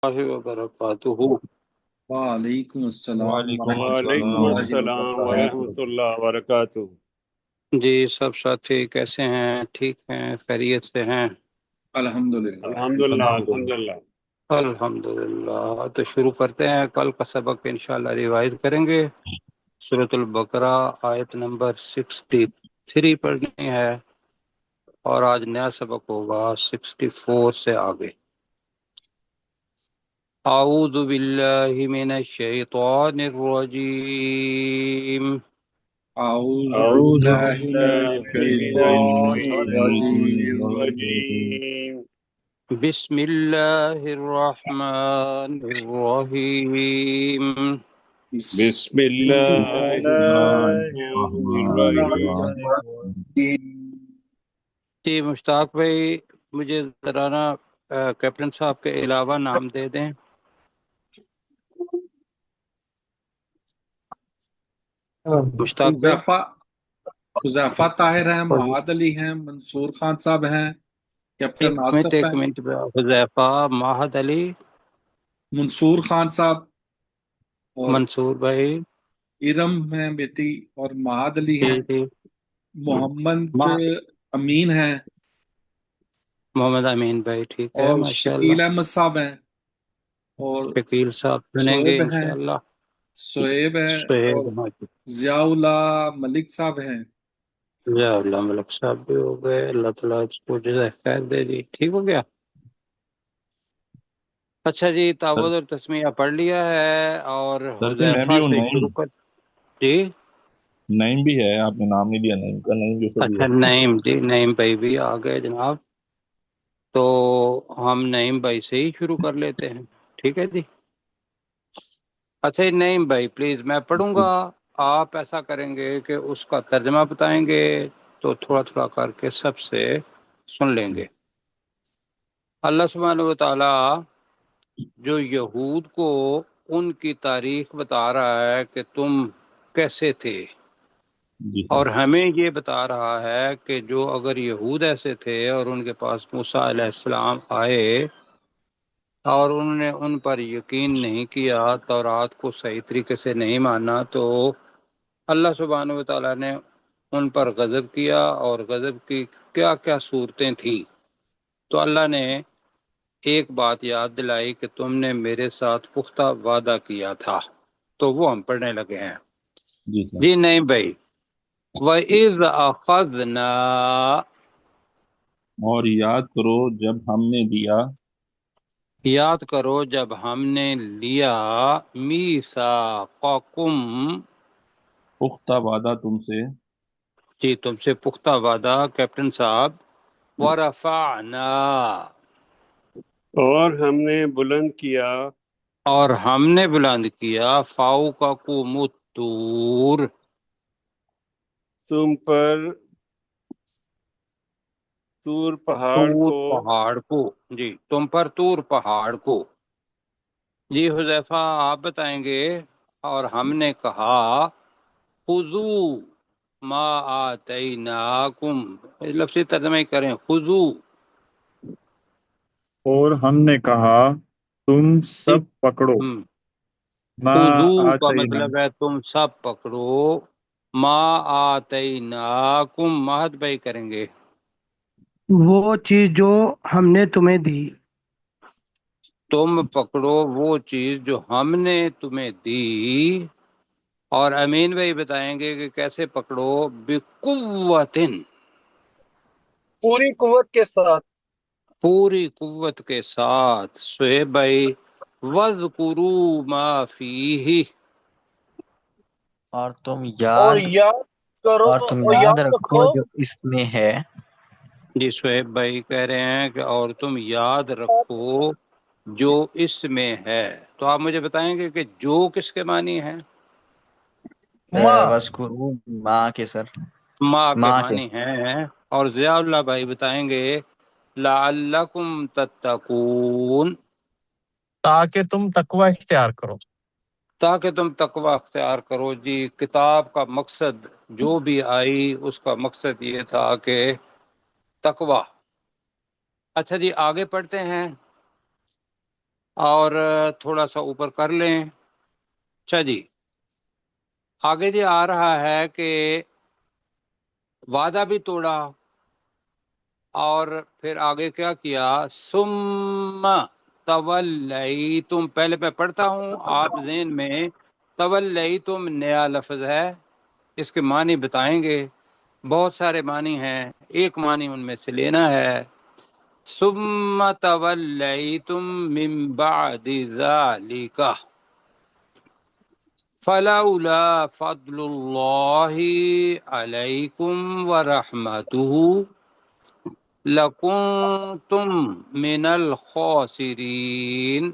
اللہ وبرکاتہ۔ وعلیکم السلام وعلیکم ورحمۃ السلام وعلیکم اللہ السلام وبرکاتہ۔ ورحمۃ اللہ وبرکاتہ۔ جی سب ساتھی کیسے ہیں؟ ٹھیک ہیں؟ خیریت سے ہیں؟ الحمدللہ۔ الحمدللہ الحمدللہ۔ الحمدللہ۔ الحمدللہ۔ تو شروع کرتے ہیں، کل کا سبق انشاءاللہ ریوائز کریں گے۔ سورۃ البقرہ آیت نمبر 63 پڑھنی ہے، اور آج نیا سبق ہوگا 64 سے آگے۔ اعوذ باللہ من الشیطان الرجیم۔ اعوذ اعوذ باللہ من باللہ من الشیطان الشیطان الرجیم۔ الرجیم۔ بسم اللہ الرحمن الرحیم۔ بسم بسم اللہ اللہ الرحمن الرحمن الرحیم۔ الرحیم۔ جی مشتاق بھائی، مجھے ذرا نا کیپٹن صاحب کے علاوہ نام دے دیں۔ مشتاق بھائی حذیفہ طاہر ہیں، معاذ علی ہیں، منصور خان صاحب ہیں، کیپٹن آصف ایک ہیں، منٹ حذیفہ، ماہد علی، منصور خان صاحب اور منصور بھائی۔ ارم ہیں بیٹی، اور معاذ علی جی ہیں، جی، محمد امین ہیں، محمد امین بھائی، ٹھیک ہے، اور ماشاءاللہ۔ شکیل احمد صاحب ہیں، اور شکیل صاحب سنیں گے شعیب ہیں، انشاءاللہ۔ شعیب ہیں، اور سہیب ماجد، ضیاء اللہ ملک صاحب ہیں۔ ضیاء اللہ ملک صاحب بھی ہو گئے، اللہ تعالیٰ اس کو جزائے خیر دے دی، ٹھیک ہو گیا۔ اچھا جی، تعوذ اور تسمیہ پڑھ لیا ہے، اور سر جی میں حذیفہ بھی ہوں، سے نعیم شروع کر۔ جی نعیم بھی ہے، آپ نے نام نہیں لیا نعیم کا، نعیم جو سر بھی اچھا، ہے۔ نعیم جی، نعیم بھائی بھی آ گئے جناب، تو ہم نعیم بھائی سے ہی شروع کر لیتے ہیں، ٹھیک ہے جی۔ اچھا جی، نعیم بھائی پلیز، میں پڑھوں گا، آپ ایسا کریں گے کہ اس کا ترجمہ بتائیں گے، تو تھوڑا تھوڑا کر کے سب سے سن لیں گے۔ اللہ سبحانہ و تعالی جو یہود کو ان کی تاریخ بتا رہا ہے کہ تم کیسے تھے، جی اور سر۔ ہمیں یہ بتا رہا ہے کہ جو اگر یہود ایسے تھے اور ان کے پاس موسیٰ علیہ السلام آئے اور انہوں نے ان پر یقین نہیں کیا، تورات کو صحیح طریقے سے نہیں مانا، تو اللہ سبحانہ و تعالیٰ نے ان پر غضب کیا، اور غضب کی کیا کیا صورتیں تھیں۔ تو اللہ نے ایک بات یاد دلائی کہ تم نے میرے ساتھ پختہ وعدہ کیا تھا، تو وہ ہم پڑھنے لگے ہیں۔ جی سر۔ جی نہیں بھائی، وَإِذْ أَخَذْنَا، اور یاد کرو جب ہم نے دیا، یاد کرو جب ہم نے لیا، میثاقکم، پختہ وعدہ تم سے، جی تم سے پختہ وعدہ کیپٹن صاحب، ورفعنا، اور ہم نے بلند کیا اور ہم نے بلند کیا، فوقکم الطور، تم پر طور پہاڑ طور کو، پہاڑ کو، جی تم پر طور پہاڑ کو۔ جی حذیفہ آپ بتائیں گے، اور ہم نے کہا خذو ما آتیناکم، لفظی ترجمہ ہی کریں، خذو، اور ہم نے کہا تم سب پکڑو ما خذو کا آتینا، مطلب ہے تم سب پکڑو، ما آتیناکم، مہد بھائی کریں گے، وہ چیز جو ہم نے تمہیں دی۔ تم پکڑو وہ چیز جو ہم نے تمہیں دی، اور امین بھائی بتائیں گے کہ کیسے پکڑو، بقوتن، پوری قوت کے ساتھ۔ پوری قوت کے ساتھ۔ سہیب بھائی، وَاذْكُرُوا مَا فِيهِ، اور تم اور یاد یاد کرو اور تم اور یاد یاد رکھو رکھو جو اس میں ہے، جی سہیب بھائی کہہ رہے ہیں کہ اور تم یاد رکھو جو اس میں ہے، تو آپ مجھے بتائیں گے کہ جو کس کے معنی ہے؟ ماں وَاذْكُرُوا ماں کے سر، ماں کے ماں کے معنی ہیں، اور ضیاء اللہ بھائی بتائیں گے لعلکم تتقون، تاکہ تم تقوی اختیار کرو۔ تاکہ تم تقوی اختیار کرو۔ جی کتاب کا مقصد جو بھی آئی اس کا مقصد یہ تھا کہ تقوی۔ اچھا جی آگے پڑھتے ہیں، اور تھوڑا سا اوپر کر لیں. اچھا جی، آگے جی آ رہا ہے کہ وعدہ بھی توڑا اور پھر آگے کیا کیا؟ ثم تولیتم. پہلے میں پڑھتا ہوں، آپ ذہن میں تولیتم نیا لفظ ہے، اس کے معنی بتائیں گے. بہت سارے معنی ہیں، ایک معنی ان میں سے لینا ہے. ثم تولیتم من بعد ذلک فلولا فضل اللہ علیکم ورحمتہ لکنتم من الخاسرین.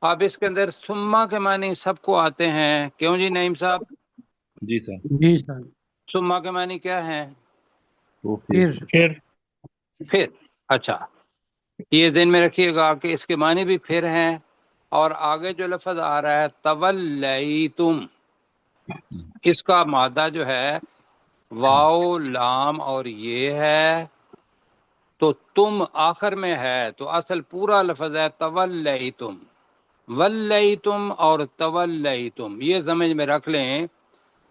اب اس کے اندر ثم کے معنی سب کو آتے ہیں، کیوں جی نعیم صاحب؟ جی سر. جی سر. ثم کے معنی کیا ہیں؟ تو پھر پھر. اچھا، یہ ذہن میں رکھیے گا کہ اس کے معنی بھی پھر ہیں. اور آگے جو لفظ آ رہا ہے تولیتم، اس کا مادہ جو ہے واو لام اور یہ ہے، تو تم آخر میں ہے، تو اصل پورا لفظ ہے تولیتم. ولیتم اور تولیتم یہ سمجھ میں رکھ لیں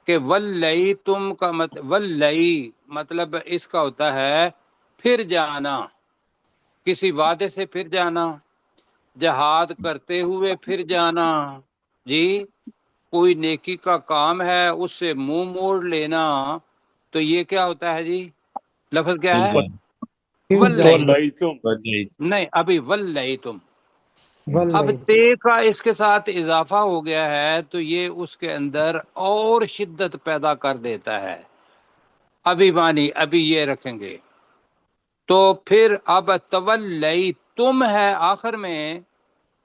کہ ولیتم کا ولی مطلب اس کا ہوتا ہے پھر جانا، کسی وعدے سے پھر جانا، جہاد کرتے ہوئے پھر جانا جی، کوئی نیکی کا کام ہے اس سے منہ موڑ لینا، تو یہ کیا ہوتا ہے جی؟ لفظ کیا ہے؟ تولیتم. نہیں، ابھی ولیتم. اب واللہ تے کا اس کے ساتھ اضافہ ہو گیا ہے تو یہ اس کے اندر اور شدت پیدا کر دیتا ہے. ابھی معنی ابھی یہ رکھیں گے. تو پھر اب تولیتم ہے آخر میں،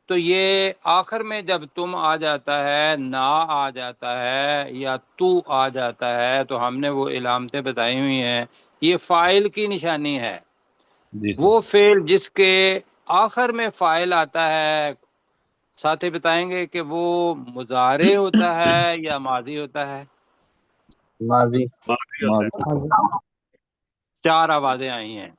تو یہ آخر میں جب تم آ جاتا ہے، نا آ جاتا ہے یا تو آ جاتا ہے، تو ہم نے وہ علامتیں بتائی ہوئی ہیں. یہ فاعل کی نشانی ہے. وہ فعل جس کے آخر میں فاعل آتا ہے، ساتھی بتائیں گے کہ وہ مضارع ہوتا ہے یا ماضی ہوتا ہے؟ ماضی. ماضی ہوتا ہے. 4 آوازیں آئی ہیں،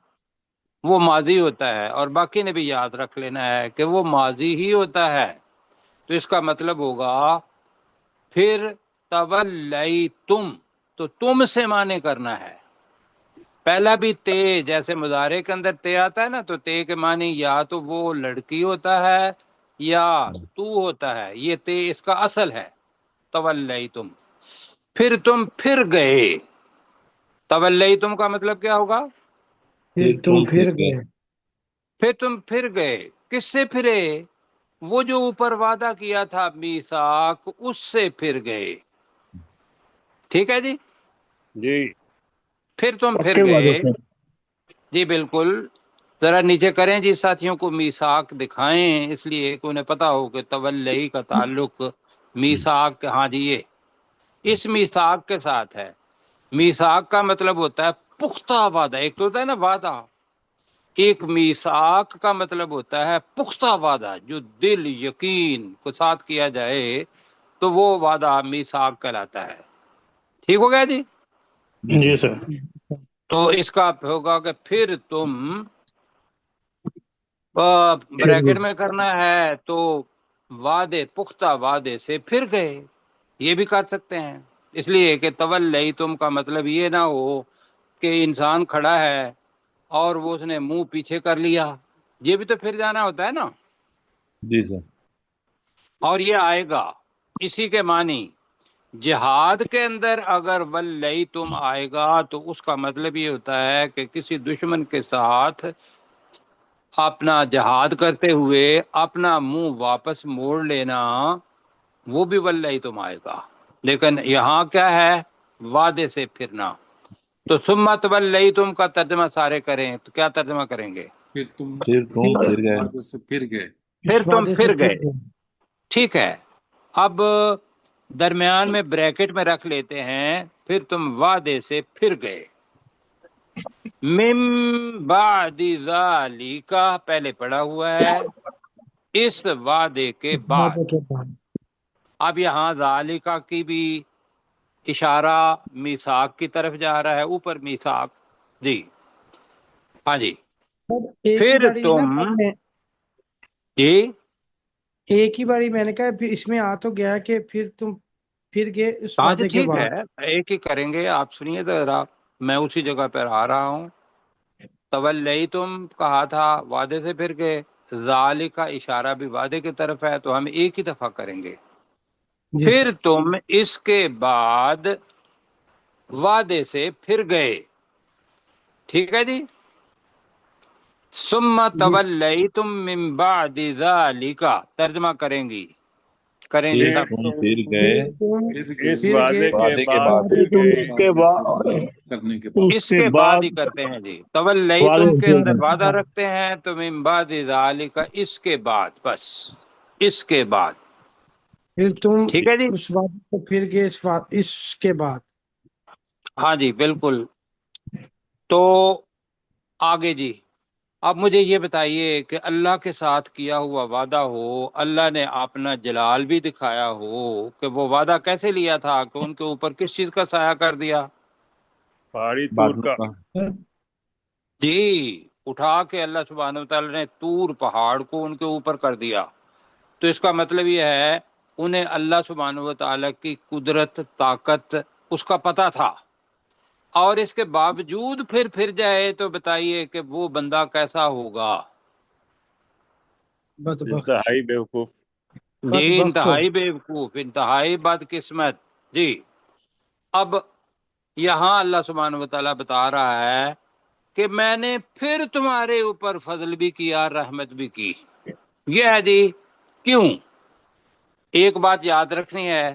وہ ماضی ہوتا ہے. اور باقی نے بھی یاد رکھ لینا ہے کہ وہ ماضی ہی ہوتا ہے. تو اس کا مطلب ہوگا پھر تولیتم، تو تم سے معنی کرنا ہے. پہلا بھی تے، جیسے مضارع کے اندر تے آتا ہے نا، تو تے کے معنی یا تو وہ لڑکی ہوتا ہے یا تو ہوتا ہے. یہ تے اس کا اصل ہے. تولیتم، پھر تم پھر گئے. تولیتم کا مطلب کیا ہوگا؟ پھر تم پھر گئے. پھر تم پھر گئے. کس سے پھرے؟ وہ جو اوپر وعدہ کیا تھا میثاق، اس سے پھر گئے. ٹھیک ہے جی. جی. پھر تم پکے پھر وعدے گئے. سے. جی بالکل. ذرا نیچے کریں جی، ساتھیوں کو میثاق دکھائیں، اس لیے کہ انہیں پتا ہو کہ تولی کا تعلق میثاق، ہاں جی یہ اس میثاق کے ساتھ ہے. میثاق کا مطلب ہوتا ہے پختہ وعدہ. ایک تو ہوتا ہے نا وعدہ، ایک میثاق کا مطلب ہوتا ہے پختہ وعدہ، جو دل یقین کو ساتھ کیا جائے تو وہ وعدہ میثاق کہلاتا ہے. ٹھیک ہو گیا جی. جی سر. تو اس کا ہوگا کہ پھر تم بریکٹ میں کرنا ہے تو وعدے، پختہ وعدے سے پھر گئے. یہ بھی کر سکتے ہیں، اس لیے کہ تولیتم کا مطلب یہ نہ ہو کہ انسان کھڑا ہے اور وہ اس نے منہ پیچھے کر لیا. یہ بھی تو پھر جانا ہوتا ہے نا. جی سر. اور یہ آئے گا اسی کے معنی. جہاد کے اندر اگر ولیتم آئے گا تو اس کا مطلب یہ ہوتا ہے کہ کسی دشمن کے ساتھ اپنا جہاد کرتے ہوئے اپنا منہ واپس موڑ لینا، وہ بھی ولیتم آئے گا. لیکن یہاں کیا ہے؟ وعدے سے پھرنا. تو ثم تولیتم کا ترجمہ سارے کریں تو کیا ترجمہ کریں گے؟ پھر تم پھر گئے. وعدے سے پھر گئے. پھر تم وعدے سے پھر گئے. گئے. ٹھیک ہے. اب درمیان میں بریکٹ میں رکھ لیتے ہیں، پھر تم وعدے سے پھر گئے. من بعد ذالک پہلے پڑا ہوا ہے، اس وعدے کے بعد. وعدے کے بعد. اب یہاں ذالکہ کی بھی اشارہ میثاق کی طرف جا رہا ہے، اوپر میثاق. جی ہاں جی. سر، ایک پھر باری نا تم آپ نے جی ایک ہی باری میں نے کہا پھر اس میں آ تو گیا کہ پھر تم پھر گئے اس ہاں وعدے کے ٹھیک بعد. ہے، ایک ہی کریں گے، آپ سنیے ذرا، میں اسی جگہ پر آ رہا ہوں۔ تولیتم کہا تھا، وعدے سے پھر گئے، ذالک کا اشارہ بھی وعدے کی طرف ہے، تو ہم ایک ہی دفعہ کریں گے۔ جی پھر تم اس کے بعد وعدے سے پھر گئے، ٹھیک ہے جی۔ ثم جی تولیتم من بعد ذالک، ترجمہ کریں گی، کریں جی پھر سب۔ تم پھر گئے اس پھر وعدے گئے کے وعدے کے بعد بعد پھر گئے۔ کے بعد کرنے کے بعد اس کے بعد ہی کرتے ہیں جی، تولیتم کے اندر وعدہ رکھتے ہیں تو من بعد ذالک، اس کے بعد، بس اس کے بعد، پھر تم ٹھیک ہے جی۔ اس وعدے سے پھر گئے اس کے بعد. ہاں جی بالکل۔ تو آگے جی، اب مجھے یہ بتائیے کہ اللہ کے ساتھ کیا ہوا وعدہ ہو، اللہ نے اپنا جلال بھی دکھایا ہو، کہ وہ وعدہ کیسے لیا تھا، کہ ان کے اوپر کس چیز کا سایہ کر دیا؟ پہاڑی طور بادلوں کا۔ کا جی، اٹھا کے اللہ سبحانہ وتعالی نے طور پہاڑ کو ان کے اوپر کر دیا۔ تو اس کا مطلب یہ ہے انہیں اللہ سبحانہ وتعالی کی قدرت، طاقت اس کا پتہ تھا، اور اس کے باوجود پھر جائے تو بتائیے کہ وہ بندہ کیسا ہوگا؟ بدبخت انتہائی بیوقوف۔ جی بدبخت ہو. انتہائی بیوقوف، انتہائی بدقسمت جی۔ اب یہاں اللہ سبحانہ وتعالی بتا رہا ہے کہ میں نے پھر تمہارے اوپر فضل بھی کیا، رحمت بھی کی۔ یہ ہے جی کیوں؟ ایک بات یاد رکھنی ہے،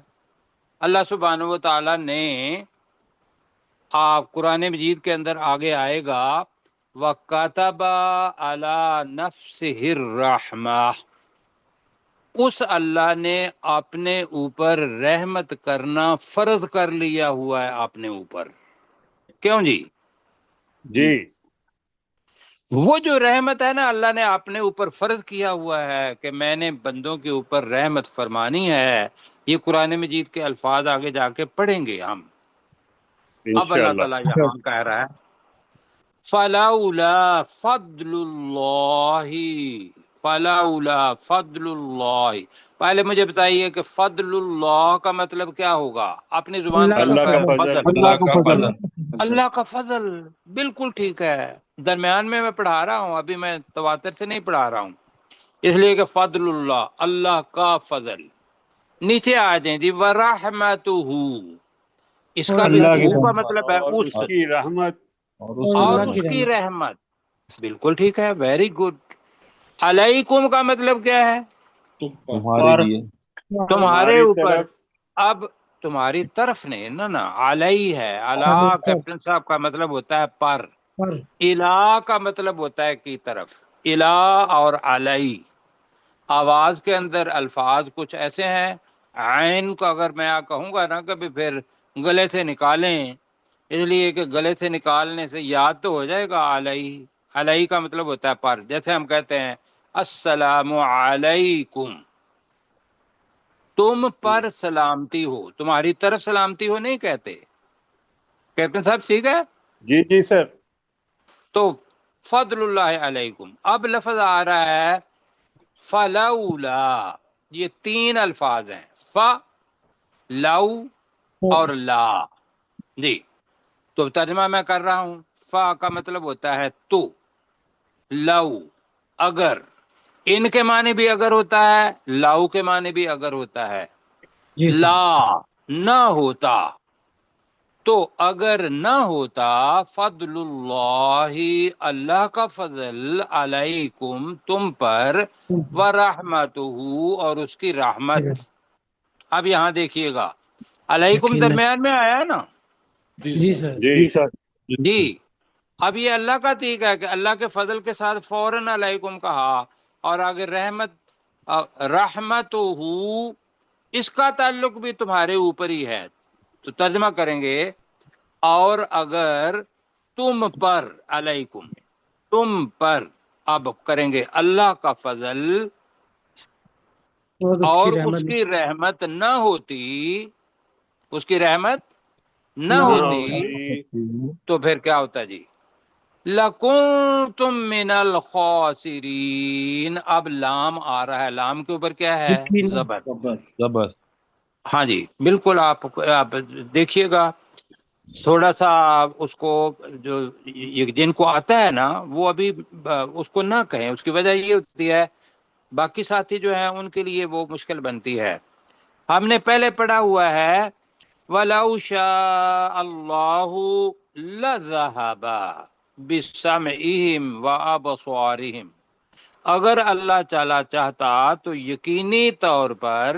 اللہ سبحانہ وتعالی نے، آپ قرآن مجید کے اندر آگے آئے گا، وَكَتَبَ عَلَى نَفْسِهِ الرَّحْمَةِ، اس اللہ نے اپنے اوپر رحمت کرنا فرض کر لیا ہوا ہے اپنے اوپر۔ کیوں جی؟ جی وہ جو رحمت ہے نا، اللہ نے اپنے اوپر فرض کیا ہوا ہے کہ میں نے بندوں کے اوپر رحمت فرمانی ہے۔ یہ قرآن مجید کے الفاظ آگے جا کے پڑھیں گے ہم۔ اب اللہ انشاءاللہ۔ تعالیٰ یہاں کہہ رہا ہے فَلَوْلَا فَضْلُ اللَّهِ، فَلَوْلَا فَضْلُ اللَّهِ۔ پہلے مجھے بتائیے کہ فضل اللہ کا مطلب کیا ہوگا؟ اپنی زبان اللہ پر کا اللہ کا لگائیں، فضل۔ فضل، اللہ کا فضل۔ اللہ کا فضل، بالکل ٹھیک ہے۔ درمیان میں پڑھا رہا ہوں، ابھی میں تواتر سے نہیں پڑھا رہا ہوں، اس لیے کہ فضل اللہ، اللہ کا فضل۔ نیچے آ جائیں جی، وَرَحْمَتُهُ، اس کا اور بھی اللہ کی کا رحمت. مطلب ہے اور اس، اس کی رحمت۔ اور اور اور اللہ اس کی کی رحمت. رحمت، بالکل ٹھیک ہے، ویری گڈ۔ علیکم کا مطلب کیا ہے؟ تمہارے لیے تمہارے تمہاری اوپر۔ طرف۔ اب تمہاری طرف نے نا علی ہے، علا کیپٹن صاحب کا مطلب ہوتا ہے پر، پر الہ کا مطلب ہوتا ہے کی طرف، الہ اور علی۔ آواز کے اندر الفاظ کچھ ایسے ہیں، عین کو اگر میں کہوں گا نا کبھی پھر گلے سے نکالیں، اس لیے کہ گلے سے نکالنے سے یاد تو ہو جائے گا علی۔ علی کا مطلب ہوتا ہے پر، جیسے ہم کہتے ہیں السلام علیکم، تم پر سلامتی ہو، تمہاری طرف سلامتی ہو نہیں کہتے۔ کیپٹن صاحب ٹھیک ہے؟ جی جی سر۔ تو فضل اللہ علیکم، اب لفظ آ رہا ہے فلولا، یہ تین الفاظ ہیں، ف، لو اور لا جی۔ تو ترجمہ میں کر رہا ہوں، فا کا مطلب ہوتا ہے تو، لو اگر، ان کے معنی بھی اگر ہوتا ہے، لاؤ کے معنی بھی اگر ہوتا ہے، جی سر. لا نہ ہوتا، تو اگر نہ ہوتا فضل اللہ، اللہ کا فضل، علیکم تم پر، ورحمتہ اور اس کی رحمت۔ اب یہاں دیکھیے گا، علیکم یقینا. درمیان میں آیا نا جی سر. جی جی۔ اب یہ اللہ کا طریقہ ہے کہ اللہ کے فضل کے ساتھ فوراً علیکم کہا، اور آگے رحمت، رحمتہ، اس کا تعلق بھی تمہارے اوپر ہی ہے، تو ترجمہ کریں گے اور اگر تم پر، علیکم تم پر، اب کریں گے اللہ کا فضل اور اس کی رحمت نہ ہوتی، اس کی رحمت نہ نہ ہوتی، ہوتی، تو پھر کیا ہوتا جی؟ لَكُنْتُم مِّنَ الْخَاسِرِينَ. اب لام آ رہا ہے، لام کے اوپر کیا ہے؟ یقیناً. زبر. زبر. ہاں جی بالکل. آپ دیکھیے گا تھوڑا سا اس کو، جو جن کو آتا ہے نا وہ ابھی اس کو نہ کہیں. اس کی وجہ یہ ہوتی ہے باقی ساتھی جو ہیں ان کے لیے وہ مشکل بنتی ہے. ہم نے پہلے پڑھا ہوا ہے وَلَوْ شَاءَ اللَّهُ لَذَهَبَ بِسَمْعِهِمْ وَأَبْصَارِهِمْ. اگر اللہ تعالیٰ چاہتا تو یقینی طور پر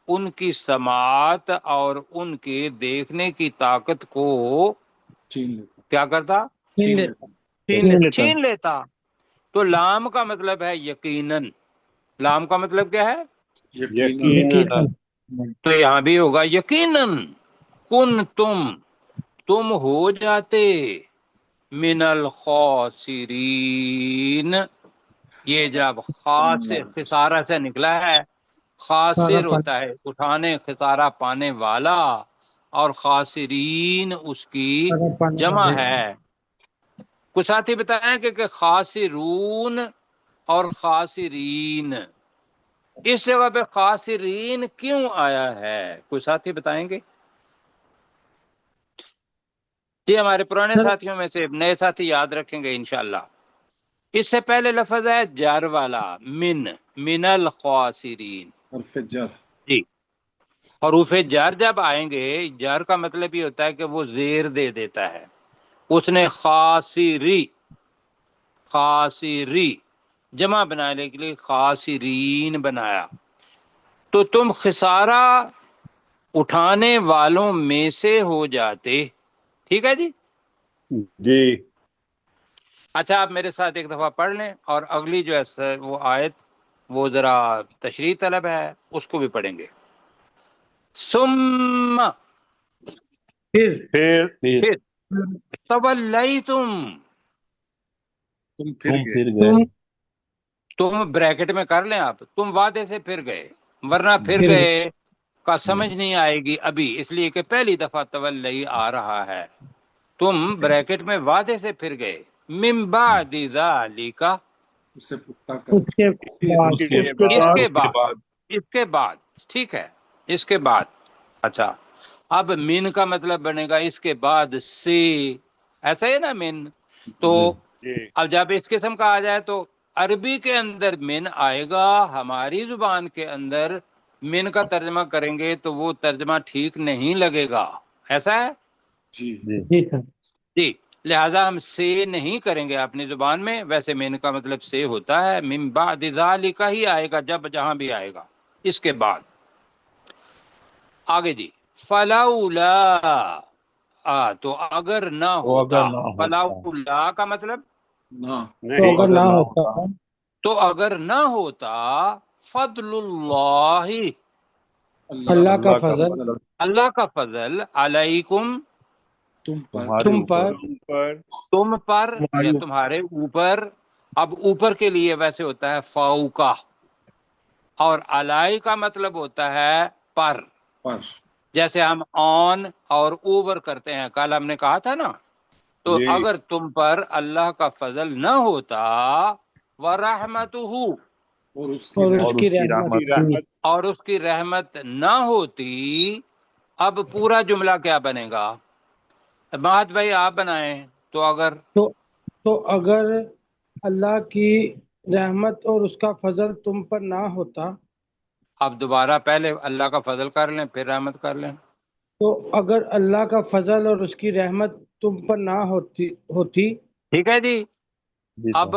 ان کی سماعت اور ان کے دیکھنے کی طاقت کو کیا کرتا؟ چھین لیتا. تو لام کا مطلب ہے یقیناً. لام کا مطلب کیا ہے؟ یقیناً. تو یہاں بھی ہوگا یقیناً. کن تم ہو جاتے من الخاسرین. یہ جب خاص سے خسارہ سے نکلا ہے، خاسر ہوتا ہے اٹھانے خسارہ پانے والا، اور خاسرین اس کی جمع ہے. کچھ ساتھی بتائیں کہ خاسرون اور خاسرین، اس جگہ پہ خاسرین کیوں آیا ہے؟ کچھ ساتھی بتائیں گے؟ جی ہمارے پرانے ساتھیوں میں سے نئے ساتھی یاد رکھیں گے انشاءاللہ. اس سے پہلے لفظ ہے جر والا، من الخاسرین. جی حروف جر جب آئیں گے، جر کا مطلب یہ ہوتا ہے کہ وہ زیر دے دیتا ہے. اس نے خاسری جمع بنانے کے لیے خاسرین بنایا. تو تم خسارہ اٹھانے والوں میں سے ہو جاتے. ٹھیک ہے جی. جی. اچھا آپ میرے ساتھ ایک دفعہ پڑھ لیں، اور اگلی جو ہے وہ آیت وہ ذرا تشریح طلب ہے، اس کو بھی پڑھیں گے. ثم پھر تولیتم. تم پھر گئے. تم بریکٹ میں کر لیں آپ، تم وعدے سے پھر گئے، ورنہ پھر گئے کا سمجھ نہیں آئے گی ابھی، اس لیے کہ پہلی دفعہ تولی آ رہا ہے. تم بریکٹ میں وعدے سے پھر گئے. من بعد ذالک، اس کے بعد ٹھیک ہے، اس کے بعد. اچھا اب من کا مطلب بنے گا اس کے بعد سے، ایسا ہے نا من. تو اب جب اس قسم کا آ جائے تو عربی کے اندر من آئے گا، ہماری زبان کے اندر من کا ترجمہ کریں گے تو وہ ترجمہ ٹھیک نہیں لگے گا. ایسا ہے جی. لہذا ہم سے نہیں کریں گے اپنی زبان میں. ویسے من کا مطلب سے ہوتا ہے، من بعد ذالک ہی آئے گا جب جہاں بھی آئے گا. اس کے بعد آگے جی فلولا، تو اگر نہ ہوتا. فلولا کا مطلب تو اگر نہ ہوتا فضل اللہ، اللہ کا فضل علیکم، تم پر یا تمہارے اوپر. اب اوپر کے لیے ویسے ہوتا ہے فوقہ، اور علی کا مطلب ہوتا ہے پر. جیسے ہم آن اور اوور کرتے ہیں، کل ہم نے کہا تھا نا. تو اگر تم پر اللہ کا فضل نہ ہوتا، ورحمتہ، اور اس کی رحمت نہ ہوتی. اب پورا جملہ کیا بنے گا؟ بات بھائی آپ بنائیں. تو اگر اللہ کی رحمت اور اس کا فضل تم پر نہ ہوتا. اب دوبارہ پہلے اللہ کا فضل کر لیں پھر رحمت کر لیں. تو اگر اللہ کا فضل اور اس کی رحمت تم پر نہ ہوتی. ٹھیک ہے جی. اب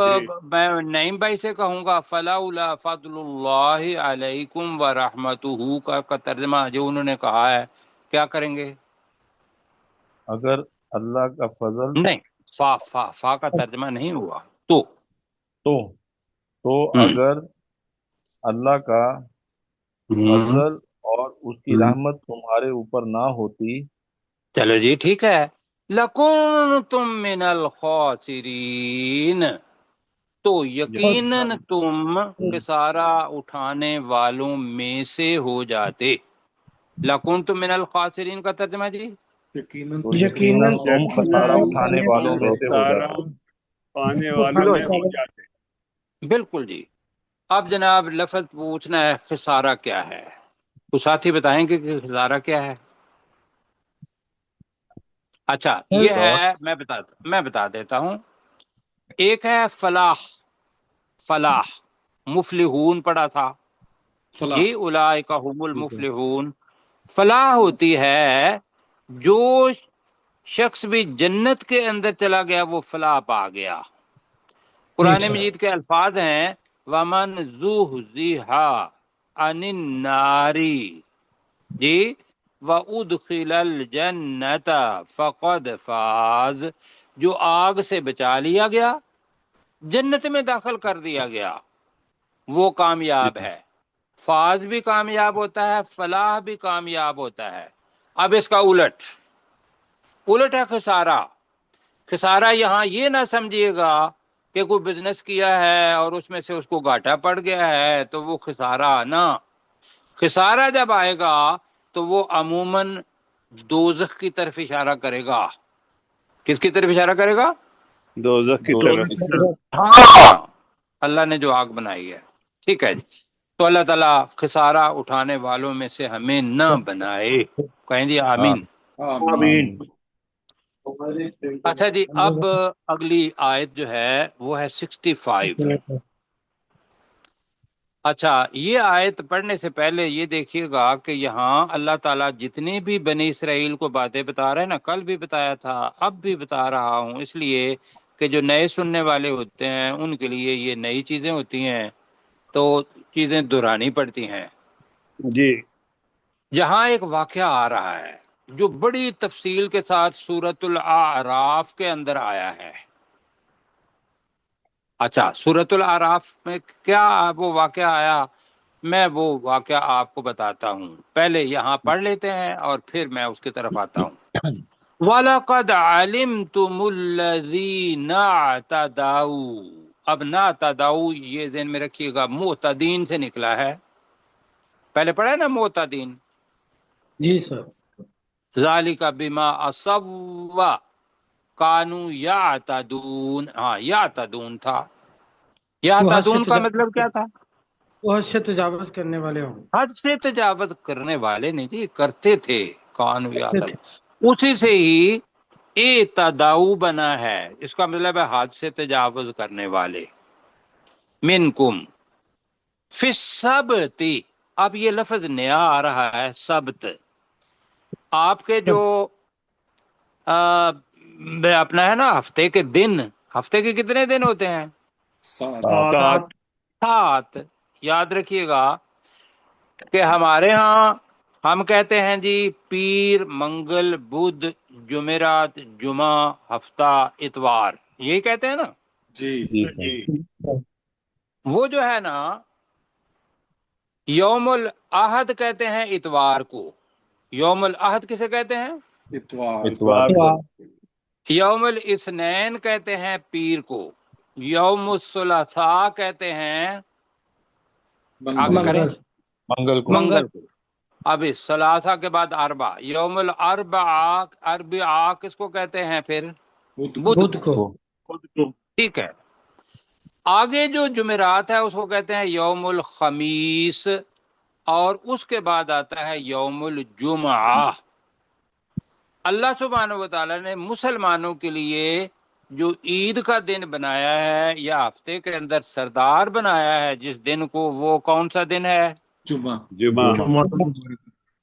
میں نعیم بھائی سے کہوں گا فلولا فضل اللہ علیکم ورحمتہ کا ترجمہ جو انہوں نے کہا ہے کیا کریں گے؟ اگر اللہ کا فضل نہیں، فا کا ترجمہ نہیں ہوا. تو اگر اللہ کا فضل اور اس کی رحمت تمہارے اوپر نہ ہوتی. چلو جی ٹھیک ہے. لَكُنْتُم مِّنَ الْخَاسِرِينَ، تو یقیناً تم خسارہ اٹھانے والوں میں سے ہو جاتے. لَكُنْتُم مِّنَ الْخَاسِرِينَ کا ترجمہ جی یقیناً تم خسارہ اٹھانے والوں میں سے ہو جاتے. آنے والوں میں ہو جاتے. بالکل جی. اب جناب لفظ پوچھنا ہے خسارہ کیا ہے. کچھ ساتھی بتائیں گے کہ خسارہ کیا ہے. اچھا یہ ہے، میں بتا دیتا ہوں. ایک ہے فلاح. فلاح مفلحون پڑھا تھا فلاح. جی، اولئک هم المفلحون. فلاح ہوتی ہے جو شخص بھی جنت کے اندر چلا گیا وہ فلاح پا گیا. قرآن مجید کے الفاظ ہیں وَمَنْ زُحْزِحَ عَنِ النَّارِ جی وَأُدْخِلَ الْجَنَّةَ فَقَدْ فَازَ. جو آگ سے بچا لیا گیا، جنت میں داخل کر دیا گیا، وہ کامیاب ہے. فاز بھی کامیاب ہوتا ہے، فلاح بھی کامیاب ہوتا ہے. اب اس کا الٹ ہے خسارہ. خسارہ یہاں یہ نہ سمجھیے گا کہ کوئی بزنس کیا ہے اور اس میں سے اس کو گھاٹا پڑ گیا ہے تو وہ خسارہ نہ. خسارہ جب آئے گا تو وہ عموماً دوزخ کی طرف اشارہ کرے گا. کس کی طرف اشارہ کرے گا؟ دوزخ کی طرف. ہاں، اللہ نے جو آگ بنائی ہے. ٹھیک ہے جی. تو اللہ تعالیٰ خسارہ اٹھانے والوں میں سے ہمیں نہ بنائے. کہیں جی آمین. آمین. اچھا جی، اب اگلی آیت جو ہے وہ ہے 65. اچھا یہ آیت پڑھنے سے پہلے یہ دیکھیے گا کہ یہاں اللہ تعالیٰ جتنے بھی بنی اسرائیل کو باتیں بتا رہے ہیں نا، کل بھی بتایا تھا، اب بھی بتا رہا ہوں، اس لیے کہ جو نئے سننے والے ہوتے ہیں ان کے لیے یہ نئی چیزیں ہوتی ہیں تو چیزیں دہرانی پڑتی ہیں. جی. یہاں ایک واقعہ آ رہا ہے جو بڑی تفصیل کے ساتھ سورۃ الاعراف کے اندر آیا ہے. اچھا سورۃ الاعراف میں کیا وہ واقعہ آیا، میں وہ واقعہ آپ کو بتاتا ہوں. پہلے یہاں پڑھ لیتے ہیں اور پھر میں اس کی طرف آتا ہوں. وَلَقَدْ عَلِمْتُمُ الَّذِينَ اعْتَدَوْا. اب نَعْتَدَوْا یہ ذہن میں رکھیے گا معتدین سے نکلا ہے. پہلے پڑھا ہے نا معتدین. جی سر. ذَلِكَ بِمَا أَصَوَّا كَانُوا يَعْتَدُونَ. ہاں یعتدون تھا. یعتدون کا مطلب کیا تھا؟ وہ حد سے تجاوز کرنے والے ہوں. حد سے تجاوز کرنے والے نہیں جی، کرتے تھے. کانوا یعتدون اسی سے ہی اعتداؤ بنا ہے. اس کا مطلب ہے حد سے تجاوز کرنے والے. منکم فی السبت. اب یہ لفظ نیا آ رہا ہے سبت. آپ کے جو اپنا ہے نا ہفتے کے دن، ہفتے کے کتنے دن ہوتے ہیں؟ 7. 7. یاد رکھیے گا کہ ہمارے ہاں ہم کہتے ہیں جی پیر، منگل، بدھ، جمعرات، جمعہ، ہفتہ، اتوار، یہی کہتے ہیں نا. جی. وہ جو ہے نا یوم الاحد کہتے ہیں اتوار کو. یوم الاحد کسے کہتے ہیں؟ اتوار. یوم الاثنین کہتے ہیں پیر کو. یوم الثلاثاء کہتے ہیں آگے کریں منگل کو. اب اس ثلاثہ کے بعد اربع. یوم الاربعاء کس کو کہتے ہیں پھر؟ بدھ کو. ٹھیک ہے. آگے جو جمعرات ہے اس کو کہتے ہیں یوم الخمیس، اور اس کے بعد آتا ہے یوم الجمعہ. اللہ سبحانہ و تعالیٰ نے مسلمانوں کے لیے جو عید کا دن بنایا ہے یا ہفتے کے اندر سردار بنایا ہے جس دن کو، وہ کون سا دن ہے؟ جمعہ.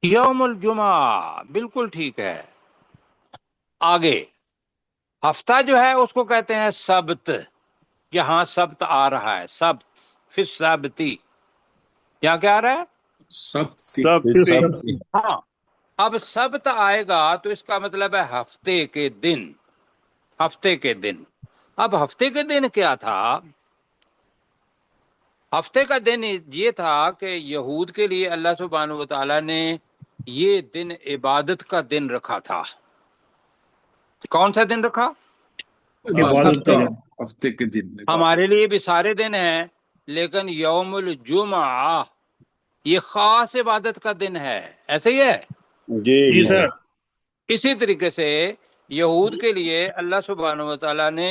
یوم الجمعہ. بالکل ٹھیک ہے. آگے ہفتہ جو ہے اس کو کہتے ہیں سبت. یہاں سبت آ رہا ہے، سبت فی السبتی. یہاں کیا آ رہا ہے؟ سبت. ہاں. اب سبت آئے گا تو اس کا مطلب ہے ہفتے کے دن. ہفتے کے دن. اب ہفتے کے دن کیا تھا؟ ہفتے کا دن یہ تھا کہ یہود کے لیے اللہ سبحانہ و تعالیٰ نے یہ دن عبادت کا دن رکھا تھا. کون سا دن رکھا؟ ہفتے کے دن. ہمارے لیے بھی سارے دن ہیں لیکن یوم الجمعہ یہ خاص عبادت کا دن ہے. ایسے ہی ہے؟ جی سر. اسی طریقے سے یہود کے لیے اللہ سبحانہ و تعالیٰ نے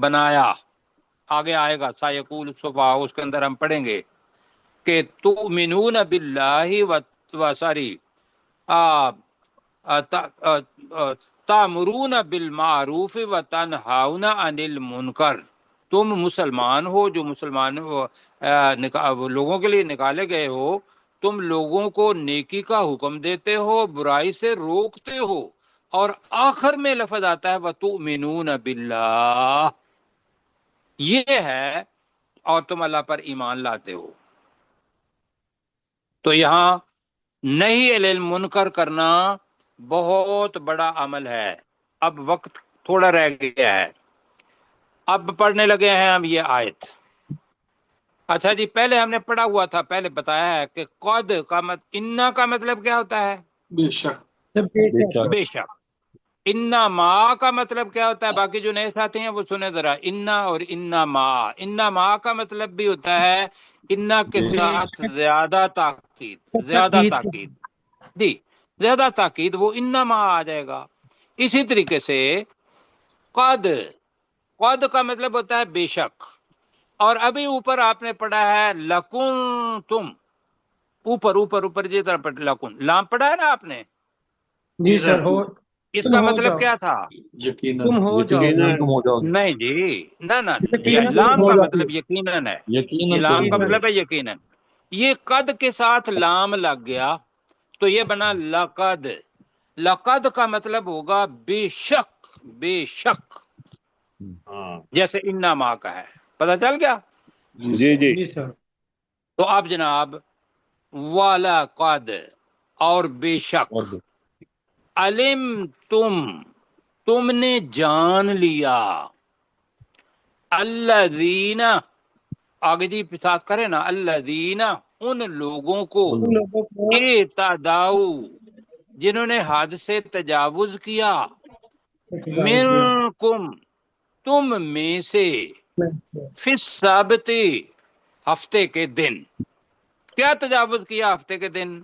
بنایا. آگے آئے گا سایقول السفہاء، اس کے اندر ہم پڑھیں گے کہ تؤمنون باللہ و ساری تأمرون بالمعروف و تنہون عن المنکر. تم مسلمان ہو جو مسلمان لوگوں کے لیے نکالے گئے ہو، تم لوگوں کو نیکی کا حکم دیتے ہو، برائی سے روکتے ہو، اور آخر میں لفظ آتا ہے وَتُؤْمِنُونَ بِاللَّهِ، یہ ہے اور تم اللہ پر ایمان لاتے ہو. تو یہاں نہیں علی المنکر کرنا بہت بڑا عمل ہے. اب وقت تھوڑا رہ گیا ہے، اب پڑھنے لگے ہیں ہم یہ آیت. اچھا جی، پہلے ہم نے پڑھا ہوا تھا، پہلے بتایا ہے کہ قد کا انا کا مطلب کیا ہوتا ہے؟ بے شک. بے شک. انا ما کا مطلب کیا ہوتا ہے؟ باقی جو نئے ساتھی ہیں وہ سنیں ذرا. انا اور انا ما کا مطلب بھی ہوتا ہے انا کے ساتھ زیادہ تاکید. زیادہ تاکید جی، زیادہ تاکید، وہ انا ما آ جائے گا. اسی طریقے سے قد کا مطلب ہوتا ہے بے شک. اور ابھی اوپر آپ نے پڑھا ہے لکن تم، اوپر جی طرح پڑھ لکن، لام پڑھا ہے نا آپ نے؟ جی سر. ہو اس کا مطلب کیا تھا؟ یقیناً. تم ہو جاؤ. تم ہو جاؤ. نہیں جی، نہ یقیناً لام ہو کا جاتی مطلب یقیناً ہے. یقیناً یہ لام تم کا ہو مطلب ہے یقیناً. یہ قد کے ساتھ لام لگ گیا تو یہ بنا لقد. لقد کا مطلب ہوگا بے شک. بے شک ہاں جیسے انا ما کا ہے. پتہ چل گیا؟ جی جی. جی سر. تو اب جناب والا قد اور بے شک، اور بھی. علم تم نے جان لیا، الذین، آگے جی ساتھ کرے نا، الذین، ان لوگوں کو، ان لوگوں کو اعتداؤ، جنہوں نے حد سے تجاوز کیا، تجاوز کیا. منکم، تم میں سے، فی السبت، ہفتے کے دن. کیا تجاوز کیا ہفتے کے دن؟